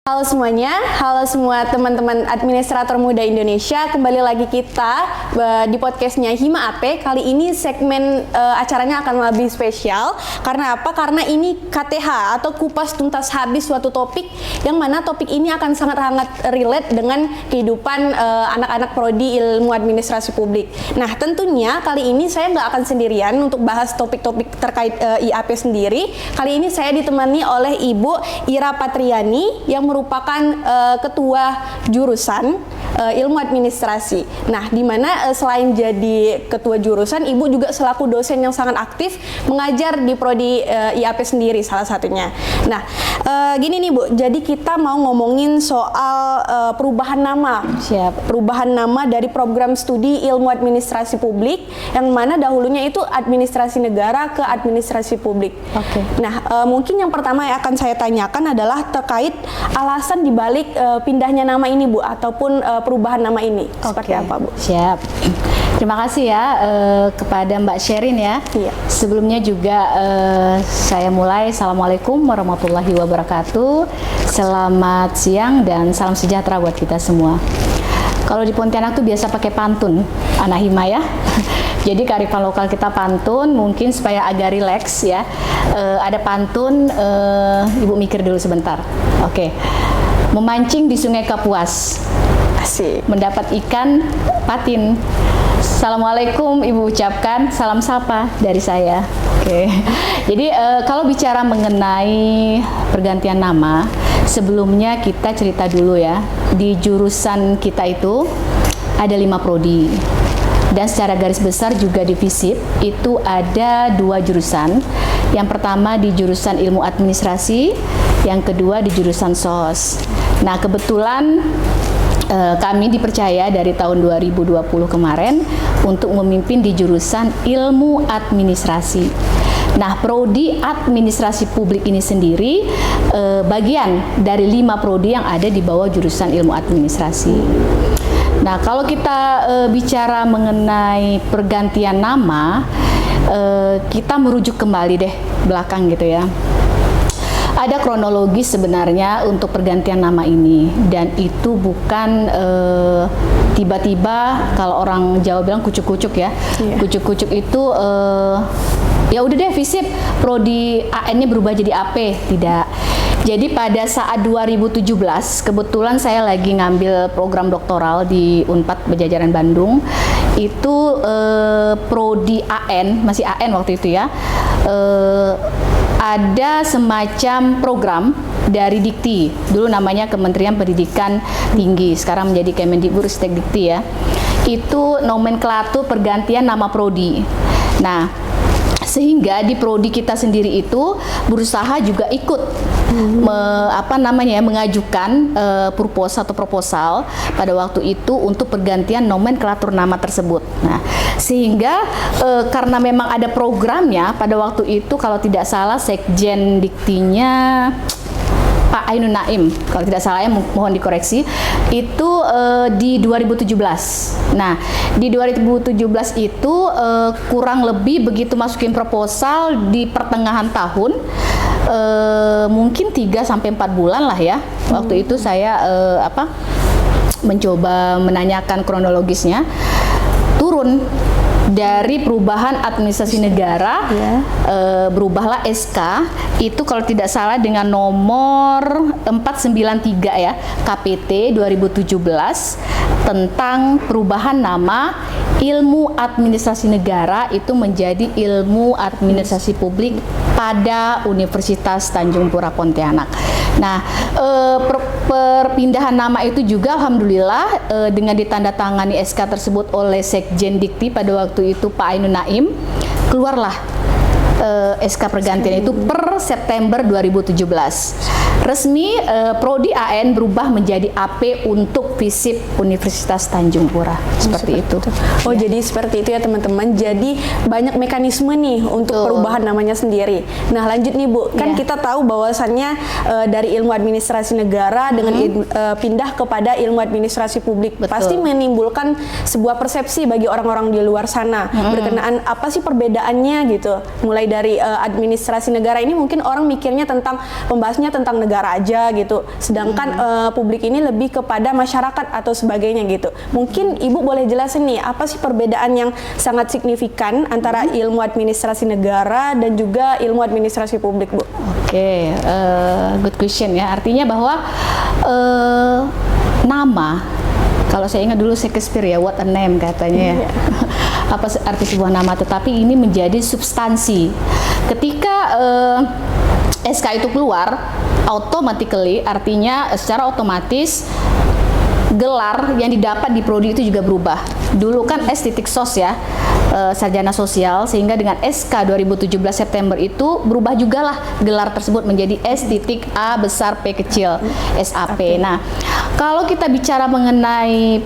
Halo semuanya, halo semua teman-teman administrator muda Indonesia. Kembali lagi kita di podcastnya Hima AP. Kali ini segmen acaranya akan lebih spesial. Karena apa? Karena ini KTH atau kupas tuntas habis suatu topik, yang mana topik ini akan sangat-sangat relate dengan kehidupan anak-anak prodi ilmu administrasi publik. Nah, tentunya kali ini saya nggak akan sendirian untuk bahas topik-topik terkait IAP sendiri. Kali ini saya ditemani oleh Ibu Ira Patriani yang merupakan ketua jurusan ilmu administrasi. Nah, di mana selain jadi ketua jurusan, Ibu juga selaku dosen yang sangat aktif mengajar di prodi IAP sendiri salah satunya. Nah, gini nih Bu, jadi kita mau ngomongin soal perubahan nama. Siap. Perubahan nama dari program studi ilmu administrasi publik yang mana dahulunya itu administrasi negara ke administrasi publik. Oke. Nah, mungkin yang pertama yang akan saya tanyakan adalah terkait alasan dibalik pindahnya nama ini Bu, ataupun perubahan nama ini. Seperti apa Bu? Siap. Terima kasih ya kepada Mbak Sherin ya. Iya. Sebelumnya juga saya mulai. Assalamualaikum warahmatullahi wabarakatuh. Selamat siang dan salam sejahtera buat kita semua. Kalau di Pontianak tuh biasa pakai pantun, anak Hima ya. Jadi kearifan lokal kita pantun, mungkin supaya agak rileks ya. Ada pantun, Ibu mikir dulu sebentar. Oke. Memancing di Sungai Kapuas, Asik. mendapat ikan patin. Assalamualaikum Ibu ucapkan, salam sapa dari saya. Oke. Jadi kalau bicara mengenai pergantian nama, sebelumnya kita cerita dulu ya. Di jurusan kita itu ada 5 prodi. Dan secara garis besar juga di FISIP itu ada 2 jurusan. Yang pertama di jurusan ilmu administrasi, yang kedua di jurusan SOS. Nah, kebetulan kami dipercaya dari tahun 2020 kemarin untuk memimpin di jurusan ilmu administrasi. Nah, prodi administrasi publik ini sendiri bagian dari 5 prodi yang ada di bawah jurusan ilmu administrasi. Nah, kalau kita bicara mengenai pergantian nama, kita merujuk kembali deh belakang gitu ya. Ada kronologis sebenarnya untuk pergantian nama ini, dan itu bukan tiba-tiba, kalau orang Jawa bilang kucuk-kucuk ya. Iya. Kucuk-kucuk itu ya udah deh FISIP prodi AN-nya berubah jadi AP, tidak. Jadi pada saat 2017 kebetulan saya lagi ngambil program doktoral di Unpad Pajajaran Bandung. Itu prodi AN, masih AN waktu itu ya. Ada semacam program dari Dikti, dulu namanya Kementerian Pendidikan Tinggi, sekarang menjadi Kemendikbud-Ristek Dikti ya. Itu nomenklatur pergantian nama prodi. Nah, sehingga di prodi kita sendiri itu berusaha juga ikut mengajukan proposal pada waktu itu untuk pergantian nomenklatur nama tersebut. Nah, sehingga karena memang ada programnya pada waktu itu, kalau tidak salah Sekjen Diktinya Pak Ainun Naim, kalau tidak salah ya, mohon dikoreksi, itu di 2017. Nah, di 2017 itu kurang lebih begitu masukin proposal di pertengahan tahun, mungkin 3-4 bulan lah ya. Waktu itu saya mencoba menanyakan kronologisnya, turun dari perubahan administrasi negara, berubahlah SK itu kalau tidak salah dengan nomor 493 ya, KPT 2017 tentang perubahan nama ilmu administrasi negara itu menjadi ilmu administrasi publik pada Universitas Tanjung Pura Pontianak. Nah, perpindahan nama itu juga alhamdulillah dengan ditandatangani SK tersebut oleh Sekjen Dikti pada waktu itu Pak Ainun Naim, keluarlah SK pergantian itu per September 2017. Resmi prodi AN berubah menjadi AP untuk FISIP Universitas Tanjung Pura. Seperti itu. Oh, jadi seperti itu ya teman-teman. Jadi banyak mekanisme nih untuk perubahan namanya sendiri. Nah, lanjut nih Bu. Kan kita tahu bahwasannya dari ilmu administrasi negara dengan pindah kepada ilmu administrasi publik. Pasti menimbulkan sebuah persepsi bagi orang-orang di luar sana berkenaan apa sih perbedaannya gitu. Mulai dari administrasi negara ini mungkin orang mikirnya tentang pembahasnya tentang negara aja gitu. Sedangkan publik ini lebih kepada masyarakat atau sebagainya gitu. Mungkin Ibu boleh jelasin nih apa sih perbedaan yang sangat signifikan antara ilmu administrasi negara dan juga ilmu administrasi publik, Bu? Oke, good question ya. Artinya bahwa nama, kalau saya ingat dulu Shakespeare ya, what a name katanya ya. Apa arti sebuah nama, tetapi ini menjadi substansi. Ketika SK itu keluar, automatically artinya secara otomatis gelar yang didapat di prodi itu juga berubah. Dulu kan S.Sos ya, sarjana sosial, sehingga dengan SK 2017 September itu berubah juga lah gelar tersebut menjadi S.A besar P kecil, SAP. Nah, kalau kita bicara mengenai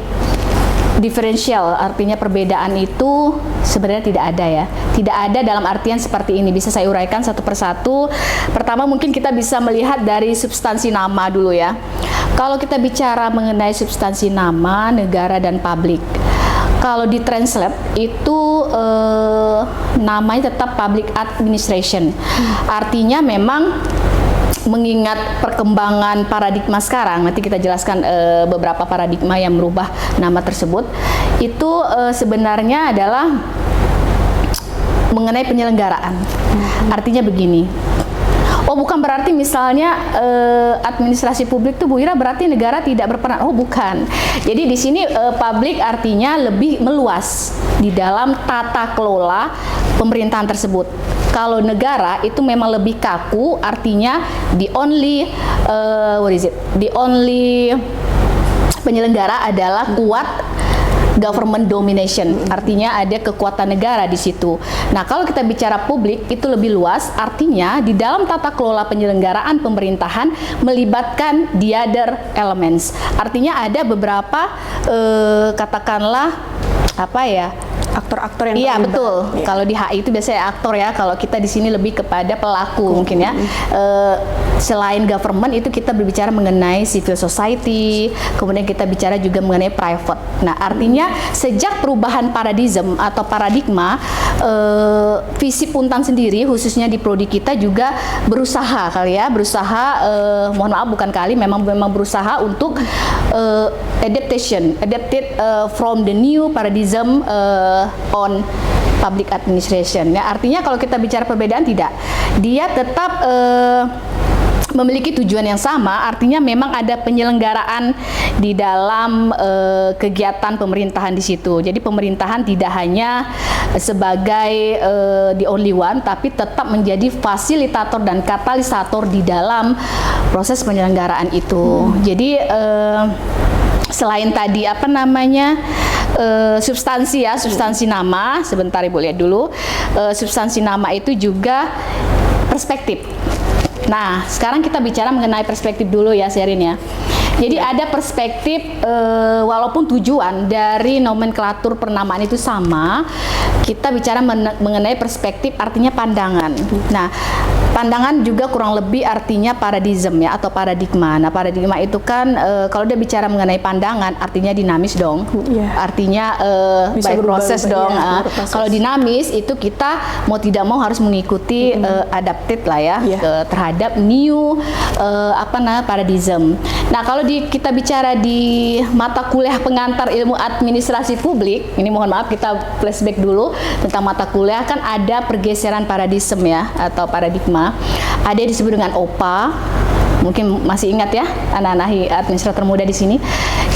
diferensial, artinya perbedaan itu sebenarnya tidak ada ya. Tidak ada dalam artian seperti ini. Bisa saya uraikan satu persatu. Pertama mungkin kita bisa melihat dari substansi nama dulu ya. Kalau kita bicara mengenai substansi nama, negara dan publik, kalau di translate itu namanya tetap public administration. Artinya memang mengingat perkembangan paradigma sekarang, nanti kita jelaskan beberapa paradigma yang merubah nama tersebut, itu sebenarnya adalah mengenai penyelenggaraan. Artinya begini, oh bukan berarti misalnya administrasi publik tuh Bu Ira berarti negara tidak berperan. Oh bukan. Jadi di sini publik artinya lebih meluas di dalam tata kelola pemerintahan tersebut. Kalau negara itu memang lebih kaku, artinya the only penyelenggara adalah kuat government domination, artinya ada kekuatan negara di situ. Nah, kalau kita bicara publik itu lebih luas, artinya di dalam tata kelola penyelenggaraan pemerintahan melibatkan the other elements. Artinya ada beberapa katakanlah apa ya? Aktor-aktor yang iya terlibat. Betul. Ya. Kalau di HI itu biasanya aktor ya. Kalau kita di sini lebih kepada pelaku mungkin ya. Selain government itu kita berbicara mengenai civil society, kemudian kita bicara juga mengenai private. Nah artinya sejak perubahan paradigma, FISIP Untan sendiri khususnya di prodi kita juga berusaha mohon maaf bukan kali, memang berusaha untuk adapted from the new paradigm on public administration. Ya, artinya kalau kita bicara perbedaan tidak, dia tetap memiliki tujuan yang sama, artinya memang ada penyelenggaraan di dalam kegiatan pemerintahan di situ. Jadi pemerintahan tidak hanya sebagai the only one, tapi tetap menjadi fasilitator dan katalisator di dalam proses penyelenggaraan itu. Jadi selain tadi substansi nama, sebentar Ibu lihat dulu, substansi nama itu juga perspektif. Nah, sekarang kita bicara mengenai perspektif dulu ya, Sherin ya. Jadi ada perspektif, walaupun tujuan dari nomenklatur penamaan itu sama, kita bicara mengenai perspektif artinya pandangan. Nah, pandangan juga kurang lebih artinya paradigm ya, atau paradigma. Nah, paradigma itu kan kalau dia bicara mengenai pandangan artinya dinamis dong. Artinya by proses dong. Kalau dinamis itu kita mau tidak mau harus mengikuti adapted lah ya, terhadap new paradigm. Nah, kalau kita bicara di mata kuliah pengantar ilmu administrasi publik, ini mohon maaf kita flashback dulu tentang mata kuliah, kan ada pergeseran paradigm ya, atau paradigma. Ada yang disebut dengan OPA. Mungkin masih ingat ya anak-anak administrator muda di sini.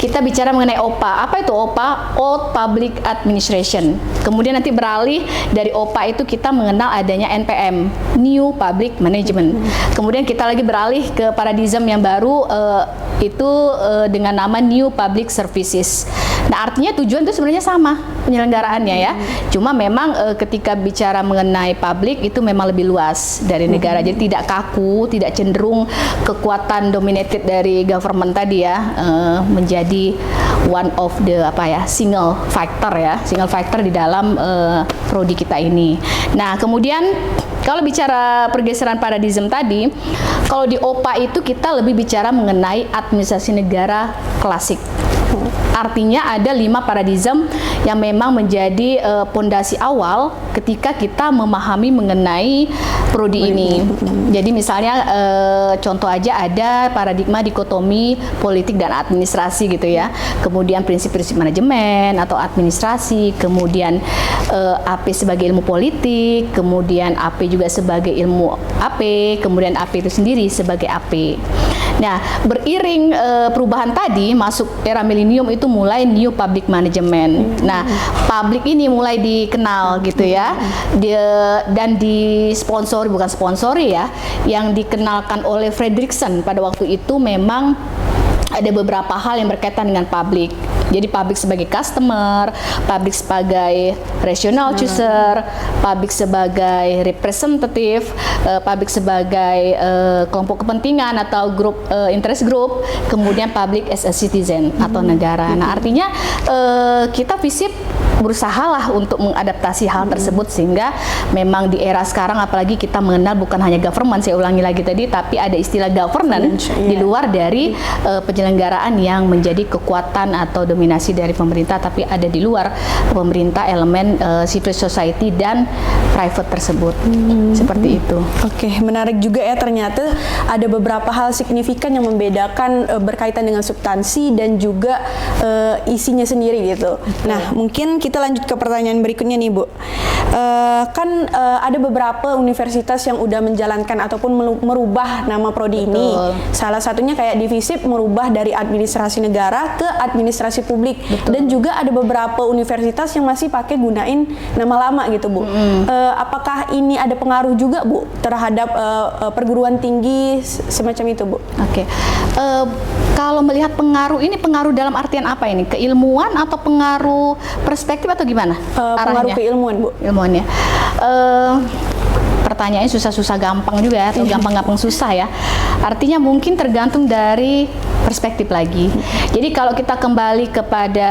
Kita bicara mengenai OPA. Apa itu OPA? Old Public Administration. Kemudian nanti beralih dari OPA itu kita mengenal adanya NPM, New Public Management. Kemudian kita lagi beralih ke paradigm yang baru, itu dengan nama New Public Services. Nah, artinya tujuan itu sebenarnya sama penyelenggaraannya ya. Cuma memang ketika bicara mengenai publik itu memang lebih luas dari negara. Jadi tidak kaku, tidak cenderung kekuatan dominated dari government tadi ya menjadi one of the single factor di dalam prodi kita ini. Nah, kemudian kalau bicara pergeseran paradigma tadi, kalau di OPA itu kita lebih bicara mengenai administrasi negara klasik. Artinya ada 5 paradigma yang memang menjadi pondasi awal ketika kita memahami mengenai prodi ini. Jadi misalnya contoh aja ada paradigma dikotomi politik dan administrasi gitu ya. Kemudian prinsip-prinsip manajemen atau administrasi, kemudian AP sebagai ilmu politik, kemudian AP juga sebagai ilmu AP, kemudian AP itu sendiri sebagai AP. Nah, beriring perubahan tadi masuk era milenium itu mulai new public management. Nah, publik ini mulai dikenal gitu ya. Dan disponsori, bukan sponsori ya, yang dikenalkan oleh Fredrickson pada waktu itu memang ada beberapa hal yang berkaitan dengan publik. Jadi publik sebagai customer, publik sebagai rational chooser, publik sebagai representative, publik sebagai kelompok kepentingan atau grup interest group, kemudian public as a citizen atau negara. Nah, artinya kita FISIP berusahalah untuk mengadaptasi hal tersebut sehingga memang di era sekarang apalagi kita mengenal bukan hanya government, saya ulangi lagi tadi, tapi ada istilah governance di luar dari penyelenggaraan yang menjadi kekuatan atau dominasi dari pemerintah, tapi ada di luar pemerintah elemen civil society dan private tersebut. Seperti itu. Oke, menarik juga ya, ternyata ada beberapa hal signifikan yang membedakan berkaitan dengan substansi dan juga isinya sendiri gitu. Nah, mungkin kita lanjut ke pertanyaan berikutnya nih, Bu. Kan ada beberapa universitas yang udah menjalankan ataupun merubah nama prodi ini. Salah satunya kayak di FISIP merubah dari administrasi negara ke administrasi publik. Dan juga ada beberapa universitas yang masih pakai gunain nama lama gitu, Bu. Apakah ini ada pengaruh juga, Bu, terhadap perguruan tinggi semacam itu, Bu? Oke. Kalau melihat pengaruh ini, pengaruh dalam artian apa ini? Keilmuan atau pengaruh perspektif atau gimana? Pengaruh keilmuan, Bu. Ilmuan ya. Pertanyaannya susah-susah gampang juga ya, atau gampang-gampang susah ya. Artinya mungkin tergantung dari perspektif lagi. Jadi kalau kita kembali kepada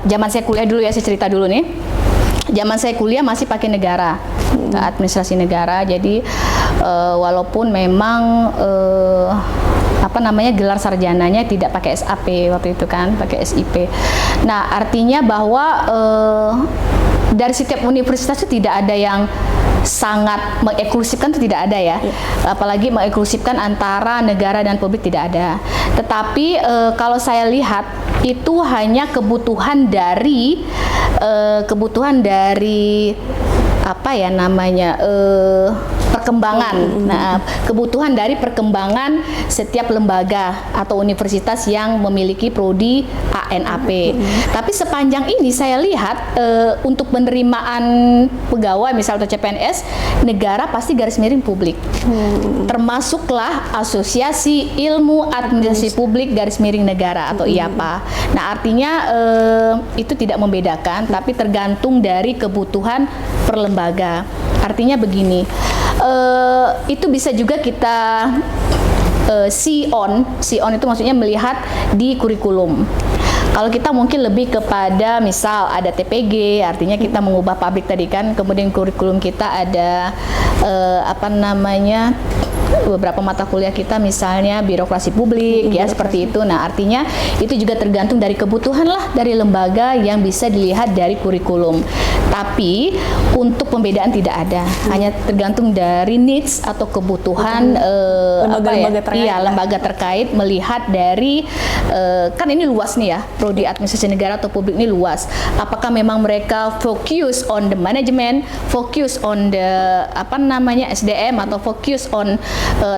zaman saya kuliah dulu ya, saya cerita dulu nih. Zaman saya kuliah masih pakai negara, administrasi negara. Jadi walaupun memang gelar sarjananya tidak pakai SAP waktu itu kan, pakai SIP. Nah, artinya bahwa dari setiap universitas itu tidak ada yang sangat mengeklusifkan, itu tidak ada ya. Apalagi mengeklusifkan antara negara dan publik tidak ada. Tetapi kalau saya lihat itu hanya kebutuhan dari perkembangan. Nah, kebutuhan dari perkembangan setiap lembaga atau universitas yang memiliki prodi ANAP. Tapi sepanjang ini saya lihat untuk penerimaan pegawai misal atau CPNS, negara pasti garis miring publik. Termasuklah Asosiasi Ilmu Administrasi Publik garis miring negara atau IAPA. Nah, artinya itu tidak membedakan, tapi tergantung dari kebutuhan per lembaga. Artinya begini, itu bisa juga kita see on itu maksudnya melihat di kurikulum. Kalau kita mungkin lebih kepada misal ada TPG, artinya kita mengubah pabrik tadi kan, kemudian kurikulum kita ada beberapa mata kuliah kita misalnya birokrasi publik ya seperti itu. Nah, artinya itu juga tergantung dari kebutuhan lah dari lembaga yang bisa dilihat dari kurikulum. Tapi untuk pembedaan tidak ada, hanya tergantung dari needs atau kebutuhan lembaga terkait melihat dari kan ini luas nih ya, prodi administrasi negara atau publik ini luas. Apakah memang mereka fokus on the management, fokus on the SDM atau fokus on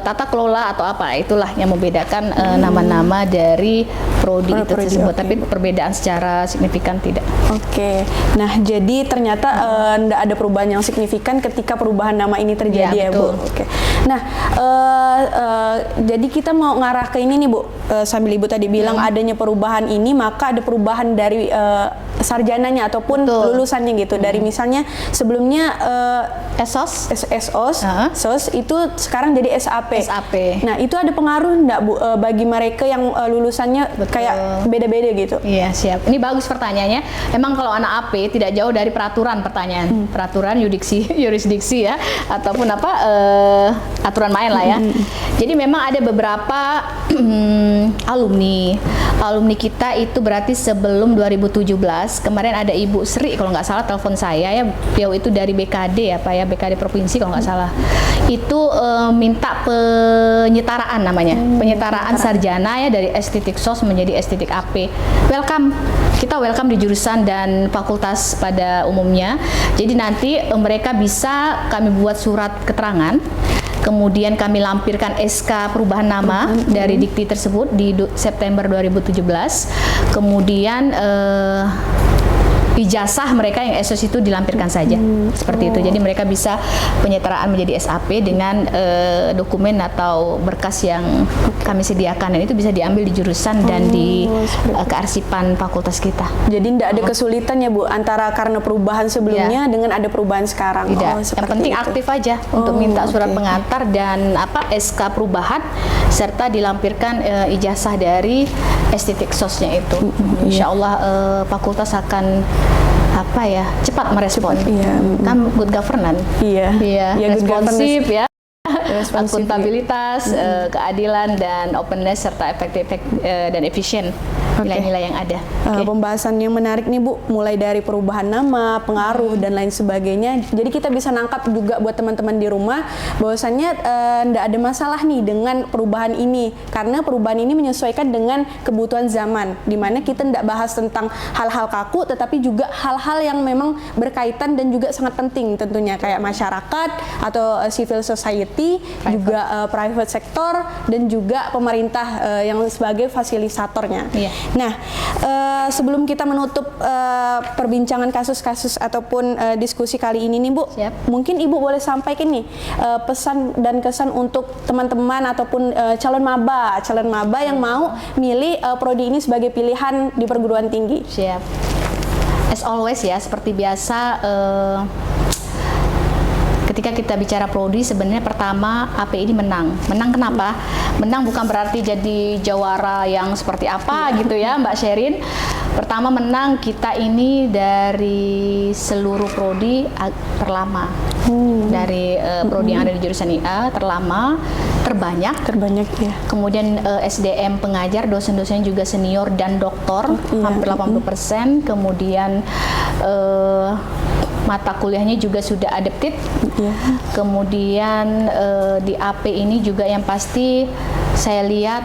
tata kelola atau apa, itulah yang membedakan nama-nama dari prodi itu Prodi, tersebut. oke. Tapi perbedaan secara signifikan tidak. Oke, nah jadi ternyata nggak ada perubahan yang signifikan ketika perubahan nama ini terjadi Ya, ya, Bu. betul. Oke, nah jadi kita mau ngarah ke ini nih, Bu. Sambil Ibu tadi bilang adanya perubahan ini, maka ada perubahan dari sarjananya ataupun Betul. lulusannya gitu. Dari misalnya sebelumnya ESOS, SOS, SOS itu sekarang jadi SAP. SAP. Nah itu ada pengaruh nggak, Bu, bagi mereka yang lulusannya kayak beda-beda gitu? Iya, siap. Ini bagus pertanyaannya. Emang kalau anak AP tidak jauh dari peraturan pertanyaan. Peraturan yurisdiksi ya, ataupun apa aturan main lah ya. Jadi memang ada beberapa alumni kita itu berarti sebelum 2017 kemarin ada Ibu Sri kalau nggak salah telepon saya ya, beliau itu dari BKD ya Pak ya, BKD provinsi kalau nggak salah. Itu minta penyetaraan namanya, penyetaraan sarjana ya dari estetik sos menjadi estetik AP. Welcome, kita welcome di jurusan dan fakultas pada umumnya. Jadi nanti mereka bisa kami buat surat keterangan, kemudian kami lampirkan SK perubahan nama dari dikti tersebut di September 2017. Kemudian ijazah mereka yang SOS itu dilampirkan saja seperti itu. Jadi mereka bisa penyetaraan menjadi SAP dengan dokumen atau berkas yang kami sediakan, dan itu bisa diambil di jurusan dan di kearsipan fakultas kita. Jadi tidak ada kesulitan ya, Bu, antara karena perubahan sebelumnya dengan ada perubahan sekarang. Tidak. Oh, Yang seperti penting itu. aktif aja untuk minta surat oke. pengantar dan SK perubahan serta dilampirkan ijazah dari estetik sosnya itu. Insya Allah fakultas akan cepat merespon. Kan good governance. Iya. Ya, good Responsif governance. ya. Responsif, Akuntabilitas, keadilan dan openness serta efektif dan efisien nilai-nilai yang ada. Pembahasan yang menarik nih, Bu, mulai dari perubahan nama, pengaruh dan lain sebagainya. Jadi kita bisa nangkap juga buat teman-teman di rumah bahwasannya nggak ada masalah nih dengan perubahan ini, karena perubahan ini menyesuaikan dengan kebutuhan zaman, dimana kita nggak bahas tentang hal-hal kaku, tetapi juga hal-hal yang memang berkaitan dan juga sangat penting tentunya, kayak masyarakat atau civil society, juga private sector dan juga pemerintah yang sebagai fasilisatornya. Iya. Nah, sebelum kita menutup perbincangan kasus-kasus ataupun diskusi kali ini nih, Bu, Siap. mungkin Ibu boleh sampaikan nih pesan dan kesan untuk teman-teman ataupun calon maba yang mau milih prodi ini sebagai pilihan di perguruan tinggi. Siap. As always ya, seperti biasa ketika kita bicara prodi sebenarnya pertama AP ini menang. Menang kenapa? Menang bukan berarti jadi jawara yang seperti apa gitu ya Mbak Sherin. Pertama menang kita ini dari seluruh prodi terlama. Dari prodi yang ada di jurusan IA terlama, terbanyak ya. Kemudian SDM pengajar, dosen-dosen juga senior dan doktor hampir 80%. Kemudian mata kuliahnya juga sudah adapted. Kemudian di AP ini juga yang pasti saya lihat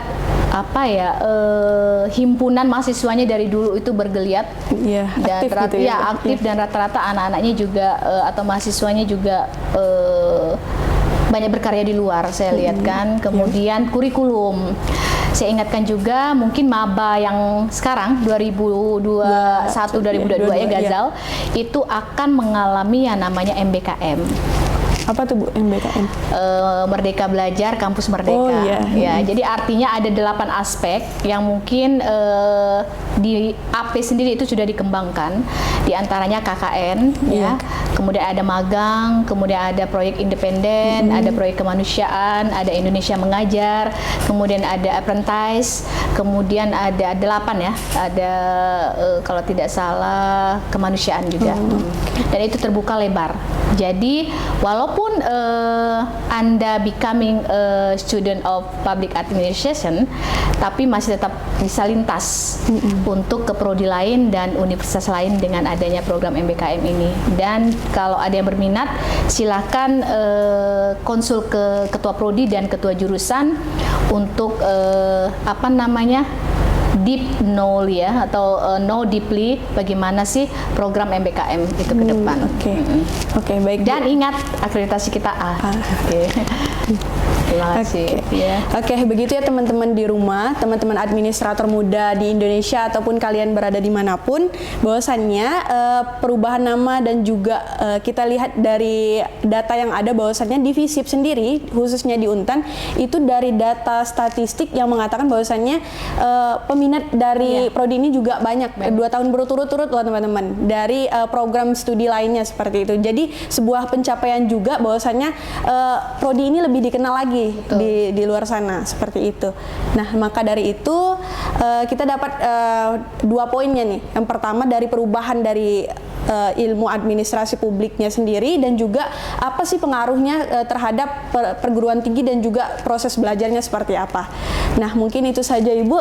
himpunan mahasiswanya dari dulu itu bergeliat. Dan Aktif gitu ya. aktif dan rata-rata anak-anaknya juga atau mahasiswanya juga banyak berkarya di luar, saya lihat kan. Kemudian kurikulum, saya ingatkan juga mungkin maba yang sekarang 2021-2022 ya Gazal, itu akan mengalami yang namanya MBKM. Apa tuh, Bu, MBKM? Merdeka Belajar Kampus Merdeka. Oh, iya. Ya, jadi artinya ada 8 aspek yang mungkin di AP sendiri itu sudah dikembangkan. Di antaranya KKN, ya. Kemudian ada magang, kemudian ada proyek independen, ada proyek kemanusiaan, ada Indonesia Mengajar, kemudian ada apprentice, kemudian ada 8 ya. Ada kalau tidak salah kemanusiaan juga. Dan itu terbuka lebar. Jadi walaupun Anda becoming a student of public administration, tapi masih tetap bisa lintas untuk ke prodi lain dan universitas lain dengan adanya program MBKM ini. Dan kalau ada yang berminat, silakan konsul ke ketua prodi dan ketua jurusan untuk deep know ya, atau know deeply bagaimana sih program MBKM itu ke depan. Oke, baik. Dan ingat akreditasi kita A. Oke. Terima kasih. Ya. Oke, begitu ya teman-teman di rumah, teman-teman administrator muda di Indonesia ataupun kalian berada dimanapun, bahwasannya perubahan nama dan juga kita lihat dari data yang ada bahwasannya di FISIP sendiri, khususnya di Untan, itu dari data statistik yang mengatakan bahwasannya peminat dari prodi ini juga banyak. 2 tahun berturut-turut loh teman-teman, dari program studi lainnya seperti itu. Jadi sebuah pencapaian juga bahwasannya prodi ini lebih dikenal lagi di luar sana seperti itu. Nah, maka dari itu kita dapat 2 poinnya nih. Yang pertama dari perubahan dari ilmu administrasi publiknya sendiri, dan juga apa sih pengaruhnya terhadap perguruan tinggi dan juga proses belajarnya seperti apa. Nah, mungkin itu saja Ibu.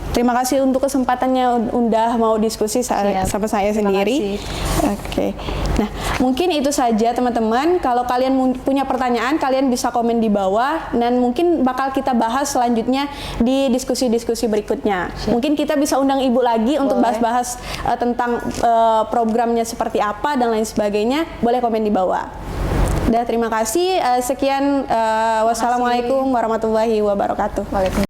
Terima kasih untuk kesempatannya udah mau diskusi sama saya sendiri. Oke. Nah, mungkin itu saja teman-teman. Kalau kalian punya pertanyaan, kalian bisa komen di bawah, dan mungkin bakal kita bahas selanjutnya di diskusi-diskusi berikutnya. Mungkin kita bisa undang Ibu lagi untuk bahas-bahas tentang programnya seperti apa dan lain sebagainya. Boleh komen di bawah. Terima kasih. Sekian. Wassalamualaikum warahmatullahi wabarakatuh.